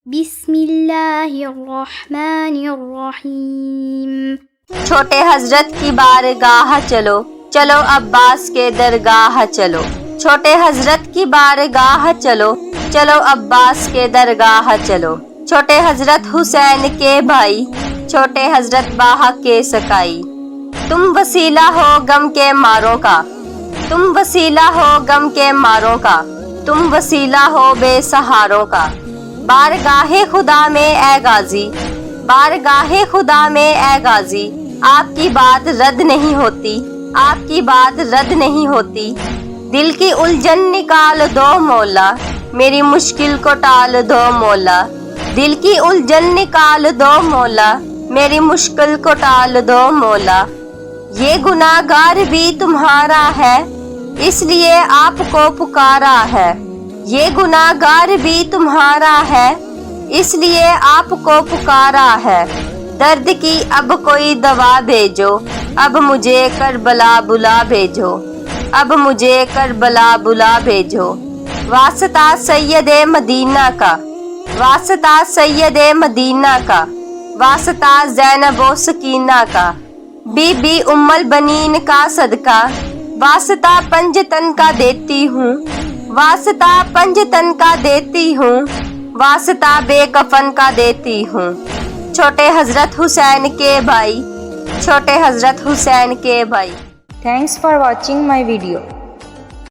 بسم اللہ الرحمن الرحیم۔ چھوٹے حضرت کی بارگاہ چلو، چلو عباس کے درگاہ چلو۔ چھوٹے حضرت کی بارگاہ چلو، چلو عباس کے درگاہ چلو۔ چھوٹے حضرت حسین کے بھائی، چھوٹے حضرت باہا کے سکائی۔ تم وسیلہ ہو غم کے ماروں کا، تم وسیلہ ہو غم کے ماروں کا، تم وسیلہ ہو بے سہاروں کا۔ بارگاہ خدا میں اے غازی، بارگاہ خدا میں اے غازی، آپ کی بات رد نہیں ہوتی، آپ کی بات رد نہیں ہوتی۔ دل کی الجھن نکال دو مولا، میری مشکل کو ٹال دو مولا۔ دل کی الجھن نکال دو مولا، میری مشکل کو ٹال دو مولا۔ یہ گناہگار بھی تمہارا ہے، اس لیے آپ کو پکارا ہے۔ یہ گناہگار بھی تمہارا ہے، اس لیے آپ کو پکارا ہے۔ درد کی اب کوئی دوا بھیجو، اب مجھے کربلا بلا بھیجو، اب مجھے کربلا بلا بھیجو۔ واسطہ سید مدینہ کا، واسطہ سید مدینہ کا، واسطہ زینب و سکینہ کا، بی بی ام البنین کا صدقہ، واسطہ پنجتن کا دیتی ہوں، واسطہ پنجتن کا دیتی ہوں، واسطہ بے کفن کا دیتی ہوں۔ چھوٹے حضرت حسین کے بھائی، چھوٹے حضرت حسین کے بھائی۔ Thanks for watching my video.